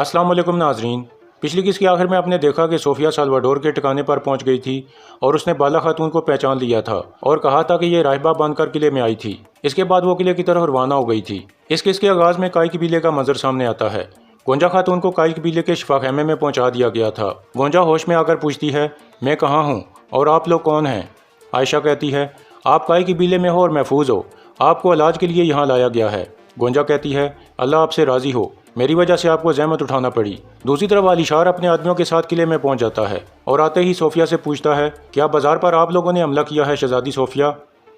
अस्सलाम वालेकुम नाजरीन। पिछली किस्त के आखिर में आपने देखा कि सोफिया साल्वाडोर के ठिकाने पर पहुंच गई थी और उसने बाला खातून को पहचान लिया था और कहा था कि ये राहिबा बनकर किले में आई थी। इसके बाद वो किले की तरफ रवाना हो गई थी। इस किस्त के आगाज में काई कबीले का मंजर सामने आता है। गोंजा खातून को काई कबीले के शिफाखैमे में पहुंचा दिया गया था। गोंजा होश में आकर पूछती है, मैं कहाँ हूँ और आप लोग कौन हैं? आयशा कहती है, आप काई कबीले में हो और महफूज हो, आपको इलाज के लिए यहाँ लाया गया है। गोंजा कहती है, अल्लाह आपसे राजी हो, मेरी वजह से आपको जहमत उठाना पड़ी। दूसरी तरफ आलिशार अपने आदमियों के साथ किले में पहुंच जाता है और आते ही सोफिया से पूछता है, क्या बाजार पर आप लोगों ने हमला किया है शहजादी सोफिया?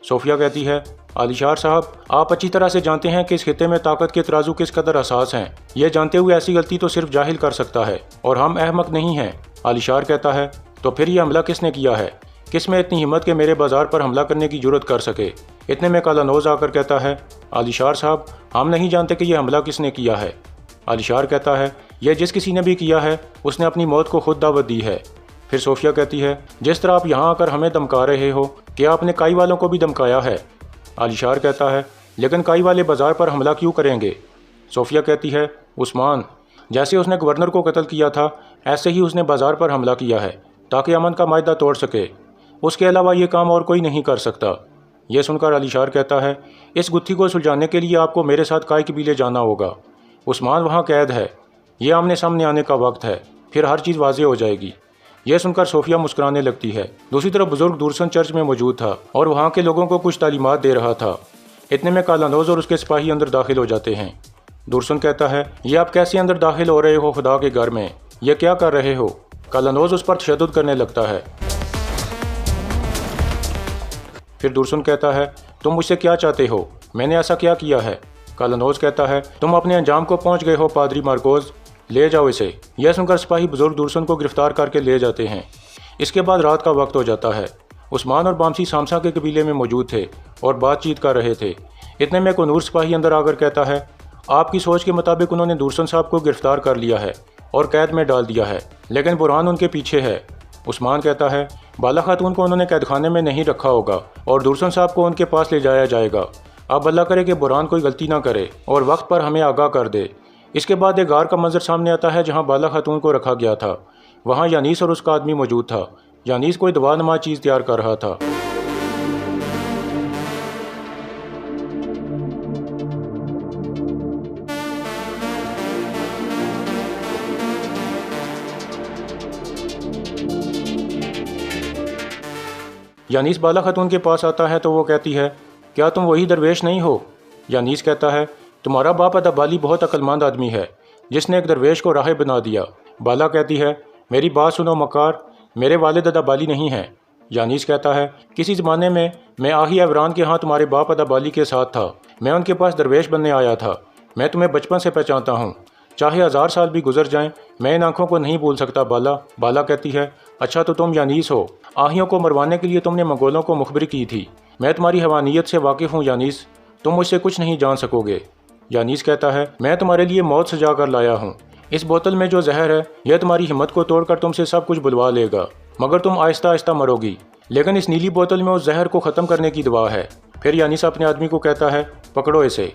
सोफिया कहती है, आलिशार साहब, आप अच्छी तरह से जानते हैं कि इस खित्ते में ताकत के तराजू किस कदर हसास हैं। ये जानते हुए ऐसी गलती तो सिर्फ जाहिल कर सकता है और हम अहमक नहीं हैं। आलिशार कहता है, तो फिर ये हमला किसने किया है? किस में इतनी हिम्मत के मेरे बाजार पर हमला करने की जुर्रत कर सके? इतने में कालानोज आकर कहता है, आलिशार साहब, हम नहीं जानते कि यह हमला किसने किया है। आलिशार कहता है, यह जिस किसी ने भी किया है उसने अपनी मौत को खुद दावत दी है। फिर सोफिया कहती है, जिस तरह आप यहाँ आकर हमें धमका रहे हो, क्या आपने काई वालों को भी धमकाया है? आलिशार कहता है, लेकिन काई वाले बाजार पर हमला क्यों करेंगे? सोफिया कहती है, उस्मान, जैसे उसने गवर्नर को कत्ल किया था ऐसे ही उसने बाजार पर हमला किया है ताकि अमन का मायदा तोड़ सके। उसके अलावा ये काम और कोई नहीं कर सकता। यह सुनकर आलिशार कहता है, इस गुत्थी को सुलझाने के लिए आपको मेरे साथ काई कबीले जाना होगा। उस्मान वहाँ कैद है, ये आमने सामने आने का वक्त है, फिर हर चीज़ वाज़ेह हो जाएगी। यह सुनकर सोफिया मुस्कुराने लगती है। दूसरी तरफ बुजुर्ग दूरसन चर्च में मौजूद था और वहाँ के लोगों को कुछ तालीमात दे रहा था। इतने में कालानोज और उसके सिपाही अंदर दाखिल हो जाते हैं। दूरसन कहता है, ये आप कैसे अंदर दाखिल हो रहे हो खुदा के घर में? यह क्या कर रहे हो? कालानोज उस पर तशद्दुद करने लगता है। फिर दूरसन कहता है, तुम मुझसे क्या चाहते हो? मैंने ऐसा क्या किया है? कालानोज कहता है, तुम अपने अंजाम को पहुंच गए हो पादरी मार्कोज, ले जाओ इसे। यह सुनकर सिपाही बुजुर्ग दूरसन को गिरफ्तार करके ले जाते हैं। इसके बाद रात का वक्त हो जाता है। उस्मान और बामसी सामसा के कबीले में मौजूद थे और बातचीत कर रहे थे। इतने में कोनूर सिपाही अंदर आकर कहता है, आपकी सोच के मुताबिक उन्होंने दूरसन साहब को गिरफ्तार कर लिया है और कैद में डाल दिया है, लेकिन बुरहान उनके पीछे है। उस्मान कहता है, बाला खातून को उन्होंने कैदखाने में नहीं रखा होगा और दूरसन साहब को उनके पास ले जाया जाएगा। अब अल्लाह करे कि बुरहान कोई गलती ना करे और वक्त पर हमें आगाह कर दे। इसके बाद एक गार का मंजर सामने आता है जहां बाला खातून को रखा गया था। वहां यानीस और उसका आदमी मौजूद था। यानीस कोई दवा नुमा चीज़ तैयार कर रहा था। यानीस बाला खातून के पास आता है तो वो कहती है, क्या तुम वही दरवेश नहीं हो? यानीस कहता है, तुम्हारा बाप अदाबाली बहुत अक्लमंद आदमी है जिसने एक दरवेश को राह बना दिया। बाला कहती है, मेरी बात सुनो मकार, मेरे वालिद अदाबाली नहीं हैं। यानीस कहता है, किसी ज़माने में मैं आही अवरान के यहाँ तुम्हारे बाप अदाबाली के साथ था। मैं उनके पास दरवेश बनने आया था। मैं तुम्हें बचपन से पहचानता हूँ, चाहे 1000 साल भी गुजर जाएं, मैं इन आँखों को नहीं भूल सकता बाला। बाला कहती है, अच्छा तो तुम यानीस हो। आहियों को मरवाने के लिए तुमने मंगोलों को मुखबरी की थी। मैं तुम्हारी हवानियत से वाकिफ़ हूँ यानीस, तुम मुझसे कुछ नहीं जान सकोगे। यानीस कहता है, मैं तुम्हारे लिए मौत सजा कर लाया हूँ। इस बोतल में जो जहर है यह तुम्हारी हिम्मत को तोड़कर तुमसे सब कुछ बुलवा लेगा, मगर तुम आहिस्ता आहिस्ता मरोगी। लेकिन इस नीली बोतल में उस जहर को ख़त्म करने की दवा है। फिर यानीस अपने आदमी को कहता है, पकड़ो इसे।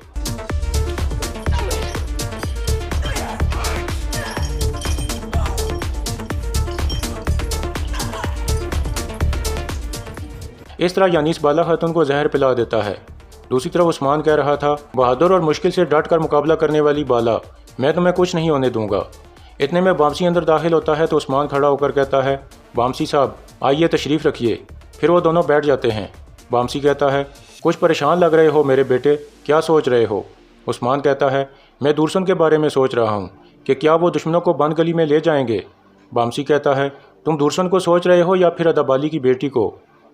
इस तरह यानीस बाला खातून को जहर पिला देता है। दूसरी तरफ उस्मान कह रहा था, बहादुर और मुश्किल से डट कर मुकाबला करने वाली बाला, मैं तुम्हें कुछ नहीं होने दूंगा। इतने में बामसी अंदर दाखिल होता है तो उस्मान खड़ा होकर कहता है, बामसी साहब आइए तशरीफ़ रखिए। फिर वो दोनों बैठ जाते हैं। बामसी कहता है, कुछ परेशान लग रहे हो मेरे बेटे, क्या सोच रहे हो? उस्मान कहता है, मैं दूरसन के बारे में सोच रहा हूँ कि क्या वो दुश्मनों को बंद गली में ले जाएंगे। बामसी कहता है, तुम दूरसन को सोच रहे हो या फिर अदाबाली की बेटी को?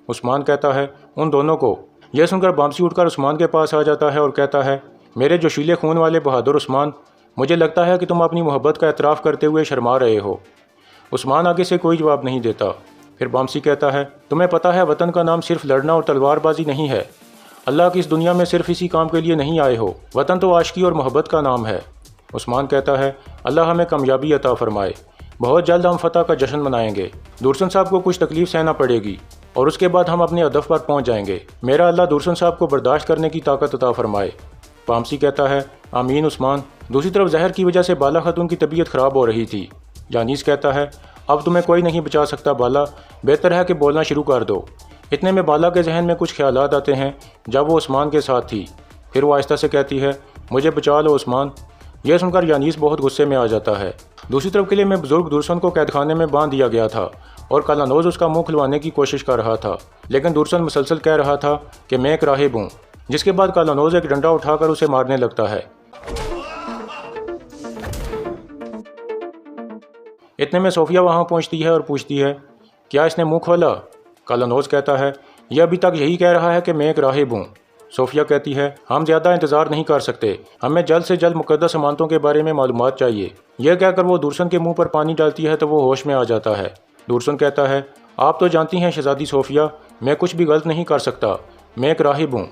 उस्मान कहता है, उन दोनों को। यह सुनकर बामसी उठकर उस्मान के पास आ जाता है और कहता है, मेरे जोशीले खून वाले बहादुर उस्मान, मुझे लगता है कि तुम अपनी मोहब्बत का एतराफ़ करते हुए शर्मा रहे हो। उस्मान आगे से कोई जवाब नहीं देता। फिर बामसी कहता है, तुम्हें पता है वतन का नाम सिर्फ लड़ना और तलवारबाजी नहीं है। अल्लाह की इस दुनिया में सिर्फ इसी काम के लिए नहीं आए हो। वतन तो आशिकी और मोहब्बत का नाम है। उस्मान कहता है, अल्लाह हमें कामयाबी अता फरमाए। बहुत जल्द हम फतह का जश्न मनाएंगे। दूरसन साहब को कुछ तकलीफ सहना पड़ेगी और उसके बाद हम अपने हदफ पर पहुंच जाएंगे। मेरा अल्लाह दूरसन साहब को बर्दाश्त करने की ताकत अता फरमाए। बामसी कहता है, आमीन उस्मान। दूसरी तरफ जहर की वजह से बाला खातून की तबीयत ख़राब हो रही थी। यानीस कहता है, अब तुम्हें कोई नहीं बचा सकता बाला, बेहतर है कि बोलना शुरू कर दो। इतने में बाला के जहन में कुछ ख्यालात आते हैं जब वो उस्मान के साथ थी। फिर वो आहिस्ता से कहती है, मुझे बचा लो उस्मान। यह सुनकर यानीस बहुत गुस्से में आ जाता है। दूसरी तरफ किले में बुजुर्ग दुर्सन को कैदखाने में बांध दिया गया था और कालानोज उसका मुंह खुलवाने की कोशिश कर रहा था, लेकिन दुर्सन मुसलसल कह रहा था कि मैं एक राहिब हूँ, जिसके बाद कालानोज एक डंडा उठाकर उसे मारने लगता है। इतने में सोफिया वहाँ पहुँचती है और पूछती है, क्या इसने मुँह खोला? कालानोज कहता है, यह अभी तक यही कह रहा है कि मैं एक राहिब हूँ। सोफिया कहती है, हम ज़्यादा इंतज़ार नहीं कर सकते, हमें जल्द से जल्द मुक़द्दस अमानतों के बारे में मालूमात चाहिए। यह कहकर वो दुर्सन के मुंह पर पानी डालती है तो वो होश में आ जाता है। दुर्सन कहता है, आप तो जानती हैं शहज़ादी सोफिया, मैं कुछ भी गलत नहीं कर सकता, मैं एक राहिब हूँ।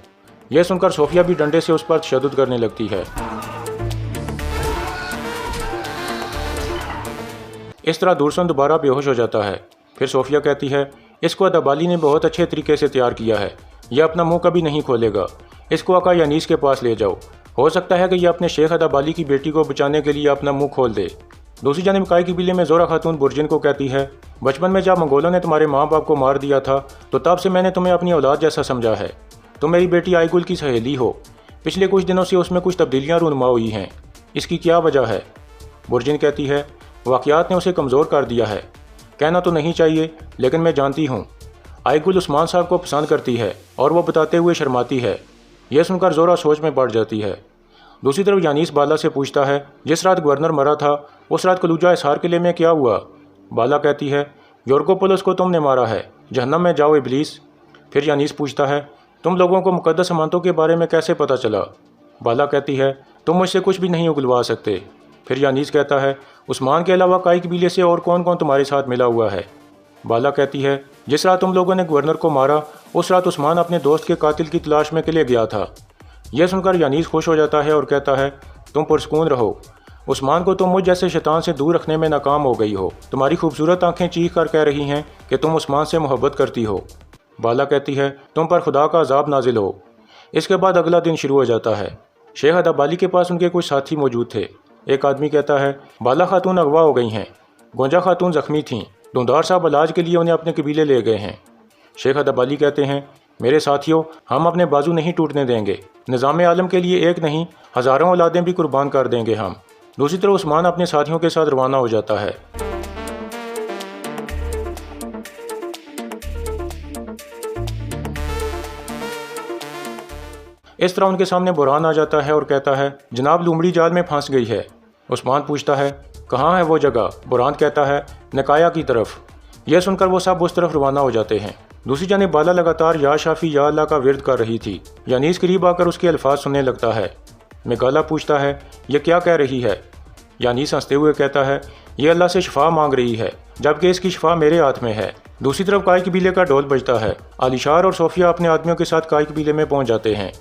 यह सुनकर सोफिया भी डंडे से उस पर तशद्दुद करने लगती है। इस तरह दुर्सन दोबारा बेहोश हो जाता है। फिर सोफिया कहती है, इसको अदाबाली ने बहुत अच्छे तरीके से तैयार किया है, यह अपना मुंह कभी नहीं खोलेगा। इसको आका यानीस के पास ले जाओ, हो सकता है कि यह अपने शेख अदाबाली की बेटी को बचाने के लिए अपना मुंह खोल दे। दूसरी जानिब काई कबीले में जोरा खातून बुर्जिन को कहती है, बचपन में जब मंगोलों ने तुम्हारे माँ बाप को मार दिया था तो तब से मैंने तुम्हें अपनी औलाद जैसा समझा है। तुम मेरी बेटी आईगुल की सहेली हो, पिछले कुछ दिनों से उसमें कुछ तब्दीलियाँ रूनुमा हुई हैं, इसकी क्या वजह है? बुर्जिन कहती है, वाक़यात ने उसे कमज़ोर कर दिया है। कहना तो नहीं चाहिए, लेकिन मैं जानती हूँ आईगुल उस्मान साहब को पसंद करती है और वो बताते हुए शर्माती है। यह सुनकर जोरा सोच में पड़ जाती है। दूसरी तरफ यानीस बाला से पूछता है, जिस रात गवर्नर मरा था उस रात कलूजा हिसार किले में क्या हुआ? बाला कहती है, योर्गोपोलिस को तुमने मारा है, जहन्नम में जाओ इबलीस। फिर यानीस पूछता है, तुम लोगों को मुक़द्दस अमानतों के बारे में कैसे पता चला? बाला कहती है, तुम मुझसे कुछ भी नहीं उगलवा सकते। फिर यानीस कहता है, उस्मान के अलावा काई कबीले से और कौन कौन तुम्हारे साथ मिला हुआ है? बाला कहती है, जिस रात तुम लोगों ने गवर्नर को मारा उस रात उस्मान अपने दोस्त के कातिल की तलाश में किले गया था। यह सुनकर यानीस खुश हो जाता है और कहता है, तुम पुरसकून रहो, उस्मान को तुम मुझ जैसे शैतान से दूर रखने में नाकाम हो गई हो। तुम्हारी खूबसूरत आंखें चीख कर कह रही हैं कि तुम उस्मान से मोहब्बत करती हो। बाला कहती है, तुम पर खुदा का अजाब नाजिल हो। इसके बाद अगला दिन शुरू हो जाता है। शेख अदाबाली के पास उनके कुछ साथी मौजूद थे। एक आदमी कहता है, बाला खातून अगवा हो गई हैं, गोंजा खातून जख्मी थीं, धुंधार साहब इलाज के लिए उन्हें अपने कबीले ले गए हैं। शेख अदाबाली कहते हैं, मेरे साथियों, हम अपने बाजू नहीं टूटने देंगे, निज़ाम आलम के लिए एक नहीं हज़ारों औलादें भी कुर्बान कर देंगे हम। दूसरी तरफ उस्मान अपने साथियों के साथ रवाना हो जाता है। इस तरह उनके सामने बुरहान आ जाता है और कहता है, जनाब लूमड़ी जाल में फंस गई है। उस्मान पूछता है, कहाँ है वो जगह? बुरहान कहता है, नकाया की तरफ। यह सुनकर वो सब उस तरफ रवाना हो जाते हैं। दूसरी जानिब बाला लगातार या शाफी या अल्लाह का विर्द कर रही थी। यानीस करीब आकर उसके अल्फाज सुनने लगता है। मेगाला पूछता है, यह क्या कह रही है? यानीस हंसते हुए कहता है, यह अल्लाह से शफा मांग रही है, जबकि इसकी शफा मेरे हाथ में है। दूसरी तरफ काई कबीले का ढोल बजता है। आलिशार और सोफिया अपने आदमियों के साथ काई कबीले में पहुंच जाते हैं।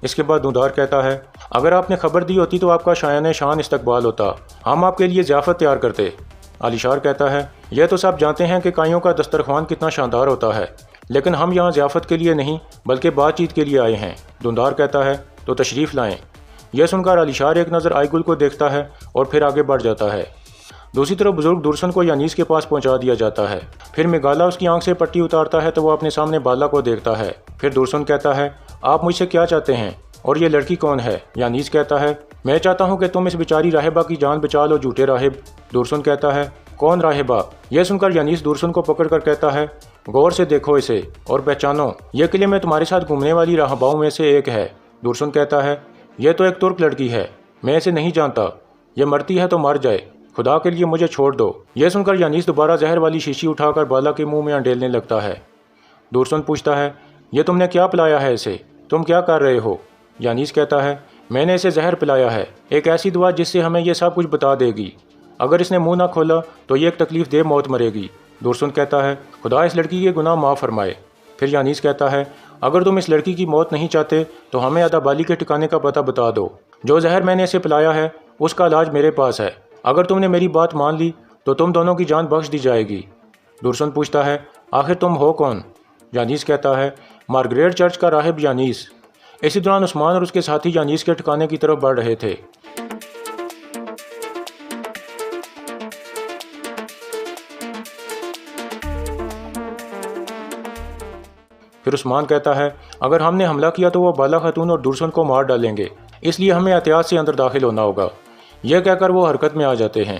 इसके बाद दुधार कहता है, अगर आपने खबर दी होती तो आपका शायान शान इस्तकबाल होता, हम आपके लिए ज़ियाफ़त तैयार करते। आलिशार कहता है, यह तो सब जानते हैं कि काइयों का दस्तरखान कितना शानदार होता है, लेकिन हम यहाँ ज़ियाफ़त के लिए नहीं बल्कि बातचीत के लिए आए हैं। दुधार कहता है, तो तशरीफ़ लाएँ। यह सुनकर आलिशार एक नज़र आईगुल को देखता है और फिर आगे बढ़ जाता है। दूसरी तरफ बुजुर्ग दुर्सन को यानीस के पास पहुंचा दिया जाता है। फिर मेगाला उसकी आंख से पट्टी उतारता है तो वो अपने सामने बाला को देखता है। फिर दुर्सन कहता है, आप मुझसे क्या चाहते हैं और ये लड़की कौन है? यानीस कहता है, मैं चाहता हूँ कि तुम इस बेचारी राहिबा की जान बचा लो, झूठे राहिब। दुर्सन कहता है, कौन राहिबा? यह सुनकर यानीस दुर्सन को पकड़कर कहता है, गौर से देखो इसे और पहचानो, यह किले में तुम्हारे साथ घूमने वाली राहबाओं में से एक है। दुर्सन कहता है, यह तो एक तुर्क लड़की है, मैं इसे नहीं जानता, यह मरती है तो मर जाए। خدا کے لیے مجھے چھوڑ دو۔ یہ سن کر یانیس دوبارہ زہر والی شیشی اٹھا کر بالا کے منہ میں انڈیلنے لگتا ہے۔ دورسن پوچھتا ہے یہ تم نے کیا پلایا ہے اسے؟ تم کیا کر رہے ہو؟ یانیس کہتا ہے میں نے اسے زہر پلایا ہے، ایک ایسی دوا جس سے ہمیں یہ سب کچھ بتا دے گی۔ اگر اس نے منہ نہ کھولا تو یہ ایک تکلیف دہ موت مرے گی۔ دورسن کہتا ہے خدا اس لڑکی کے گناہ معاف فرمائے۔ پھر یانیس کہتا ہے اگر تم اس لڑکی کی موت نہیں چاہتے تو ہمیں ادابالی کے ٹھکانے کا پتہ بتا دو۔ جو زہر میں نے اسے پلایا ہے اس کا علاج میرے پاس ہے۔ اگر تم نے میری بات مان لی تو تم دونوں کی جان بخش دی جائے گی۔ دورسن پوچھتا ہے آخر تم ہو کون؟ یانیس کہتا ہے مارگریٹ چرچ کا راہب یانیس۔ اسی دوران عثمان اور اس کے ساتھی یانیس کے ٹھکانے کی طرف بڑھ رہے تھے۔ پھر عثمان کہتا ہے اگر ہم نے حملہ کیا تو وہ بالا خاتون اور دورسن کو مار ڈالیں گے، اس لیے ہمیں احتیاط سے اندر داخل ہونا ہوگا۔ یہ کہہ کر وہ حرکت میں آ جاتے ہیں۔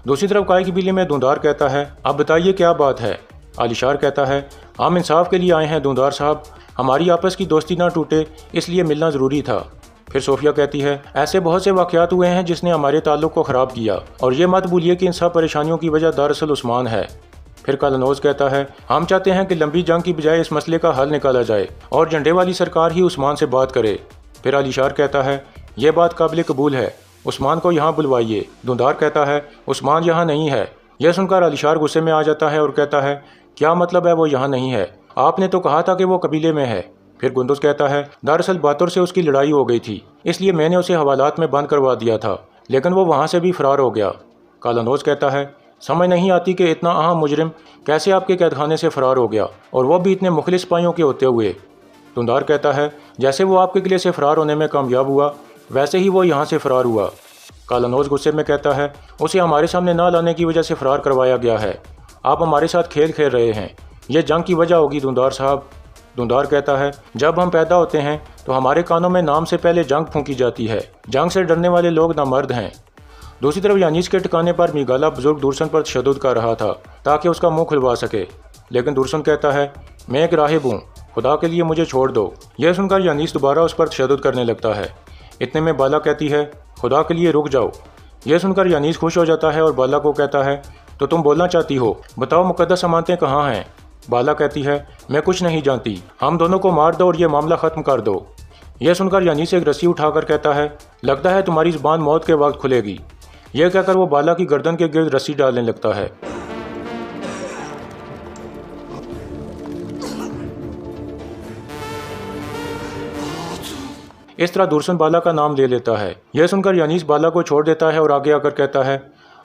دوسری طرف کائی قبیلے میں دوندار کہتا ہے اب بتائیے کیا بات ہے؟ عالیشار کہتا ہے ہم انصاف کے لیے آئے ہیں دوندار صاحب، ہماری آپس کی دوستی نہ ٹوٹے اس لیے ملنا ضروری تھا۔ پھر صوفیہ کہتی ہے ایسے بہت سے واقعات ہوئے ہیں جس نے ہمارے تعلق کو خراب کیا، اور یہ مت بھولیے کہ ان سب پریشانیوں کی وجہ دراصل عثمان ہے۔ پھر کالنوز کہتا ہے ہم چاہتے ہیں کہ لمبی جنگ کی بجائے اس مسئلے کا حل نکالا جائے اور جھنڈے والی سرکار ہی عثمان سے بات کرے۔ پھر عالیشار کہتا ہے یہ بات قابل قبول ہے، عثمان کو یہاں بلوائیے۔ دوندار کہتا ہے عثمان یہاں نہیں ہے۔ یہ سن کر عالیشار غصے میں آ جاتا ہے اور کہتا ہے کیا مطلب ہے وہ یہاں نہیں ہے؟ آپ نے تو کہا تھا کہ وہ قبیلے میں ہے۔ پھر گندوز کہتا ہے دراصل باتور سے اس کی لڑائی ہو گئی تھی، اس لیے میں نے اسے حوالات میں بند کروا دیا تھا، لیکن وہ وہاں سے بھی فرار ہو گیا۔ کالنوز کہتا ہے سمجھ نہیں آتی کہ اتنا اہم مجرم کیسے آپ کے قید خانے سے فرار ہو گیا، اور وہ بھی اتنے مخلص سپاہیوں کے ہوتے ہوئے۔ دوندار کہتا ہے جیسے وہ آپ کے قلعے سے فرار ہونے میں کامیاب ہوا ویسے ہی وہ یہاں سے فرار ہوا۔ کالنوز غصے میں کہتا ہے اسے ہمارے سامنے نہ لانے کی وجہ سے فرار کروایا گیا ہے، آپ ہمارے ساتھ کھیل کھیل رہے ہیں، یہ جنگ کی وجہ ہوگی دوندار صاحب۔ دوندار کہتا ہے جب ہم پیدا ہوتے ہیں تو ہمارے کانوں میں نام سے پہلے جنگ پھونکی جاتی ہے، جنگ سے ڈرنے والے لوگ نامرد ہیں۔ دوسری طرف یانیس کے ٹھکانے پر میگالا بزرگ دورسن پر تشدد کر رہا تھا تاکہ اس کا منہ کھلوا سکے، لیکن دورسن کہتا ہے میں ایک راہب ہوں، خدا کے لیے مجھے چھوڑ دو۔ یہ سن کر یانیس دوبارہ اس پر تشدد کرنے لگتا ہے۔ اتنے میں بالا کہتی ہے خدا کے لیے رک جاؤ۔ یہ سن کر یانیس خوش ہو جاتا ہے اور بالا کو کہتا ہے تو تم بولنا چاہتی ہو، بتاؤ مقدس امانتیں کہاں ہیں؟ بالا کہتی ہے میں کچھ نہیں جانتی، ہم دونوں کو مار دو اور یہ معاملہ ختم کر دو۔ یہ سن کر یانیس ایک رسی اٹھا کر کہتا ہے لگتا ہے تمہاری زبان موت کے وقت کھلے گی۔ یہ کہہ کر وہ بالا کی گردن کے گرد رسی ڈالنے لگتا ہے۔ اس طرح دورسن بالا کا نام لے لیتا ہے۔ یہ سن کر یانیس بالا کو چھوڑ دیتا ہے اور آگے آ کر کہتا ہے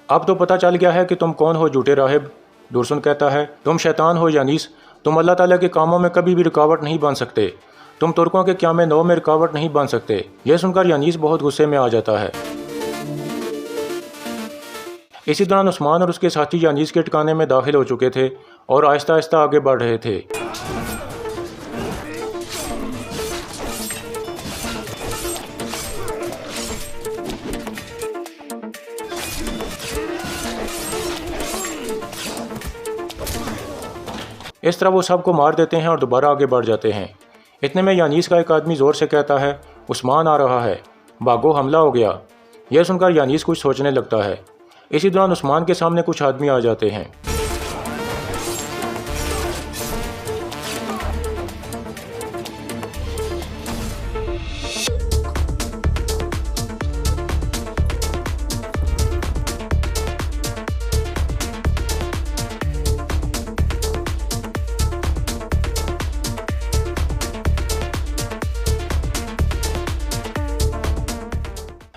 اب تو پتہ چل گیا ہے کہ تم کون ہو جھوٹے راہب۔ دورسن کہتا ہے تم شیطان ہو یانیس، تم اللہ تعالیٰ کے کاموں میں کبھی بھی رکاوٹ نہیں بن سکتے، تم ترکوں کے قیام نو میں رکاوٹ نہیں بن سکتے۔ یہ سن کر یانیس بہت غصے میں آ جاتا ہے۔ اسی دوران عثمان اور اس کے ساتھی یانیس کے ٹھکانے میں داخل ہو چکے تھے اور آہستہ آہستہ آگے بڑھ رہے تھے۔ اس طرح وہ سب کو مار دیتے ہیں اور دوبارہ آگے بڑھ جاتے ہیں۔ اتنے میں یانیس کا ایک آدمی زور سے کہتا ہے عثمان آ رہا ہے، بھاگو حملہ ہو گیا۔ یہ سن کر یانیس کچھ سوچنے لگتا ہے۔ اسی دوران عثمان کے سامنے کچھ آدمی آ جاتے ہیں۔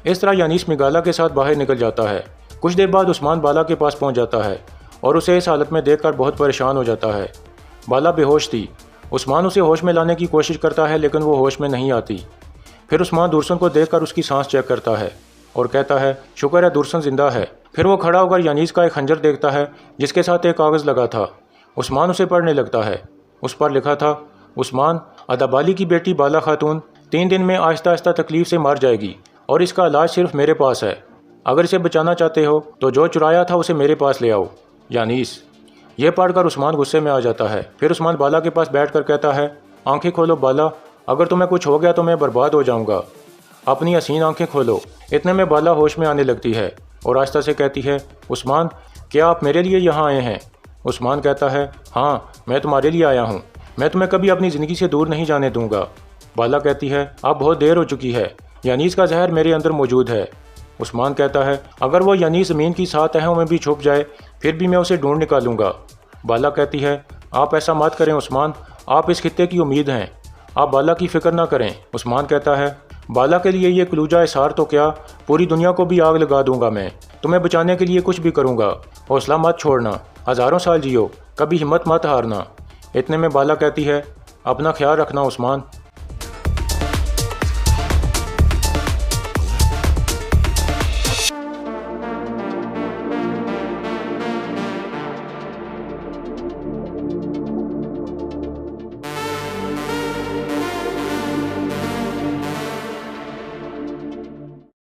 اس طرح یانیس میگالا کے ساتھ باہر نکل جاتا ہے۔ کچھ دیر بعد عثمان بالا کے پاس پہنچ جاتا ہے اور اسے اس حالت میں دیکھ کر بہت پریشان ہو جاتا ہے۔ بالا بے ہوش تھی۔ عثمان اسے ہوش میں لانے کی کوشش کرتا ہے لیکن وہ ہوش میں نہیں آتی۔ پھر عثمان دورسن کو دیکھ کر اس کی سانس چیک کرتا ہے اور کہتا ہے شکر ہے دورسن زندہ ہے۔ پھر وہ کھڑا ہو کر یانیس کا ایک خنجر دیکھتا ہے جس کے ساتھ ایک کاغذ لگا تھا۔ عثمان اسے پڑھنے لگتا ہے۔ اس پر لکھا تھا عثمان ادابالی کی بیٹی بالا خاتون 3 دن میں آہستہ آہستہ تکلیف سے مر جائے گی اور اس کا علاج صرف میرے پاس ہے، اگر اسے بچانا چاہتے ہو تو جو چرایا تھا اسے میرے پاس لے آؤ، یانیس۔ یہ پڑھ کر عثمان غصے میں آ جاتا ہے۔ پھر عثمان بالا کے پاس بیٹھ کر کہتا ہے आंखें खोलो बाला, अगर तुम्हें कुछ हो गया तो मैं बर्बाद हो जाऊंगा। अपनी हसीन आंखें खोलो। इतने में बाला होश में आने लगती है और आहिस्ता से कहती है, उस्मान, क्या आप मेरे लिए यहाँ आए हैं? उस्मान कहता है, हाँ, मैं तुम्हारे लिए आया हूँ। मैं तुम्हें कभी अपनी ज़िंदगी से दूर नहीं जाने दूंगा। बाला कहती है, अब बहुत देर हो चुकी है, यानीस का जहर मेरे अंदर मौजूद है। उस्मान कहता है, अगर वो यानीस ज़मीन की 7 तहों में भी छुप जाए फिर भी मैं उसे ढूंढ निकालूंगा। बाला कहती है, आप ऐसा मत करें उस्मान, आप इस खित्ते की उम्मीद हैं, आप बाला की फ़िक्र ना करें। उस्मान कहता है, बाला के लिए ये कलूजा इसार तो क्या, पूरी दुनिया को भी आग लगा दूंगा मैं। तुम्हें बचाने के लिए कुछ भी करूंगा, हौसला मत छोड़ना, हज़ारों साल जियो, कभी हिम्मत मत हारना। इतने में बाला कहती है, अपना ख्याल रखना उस्मान।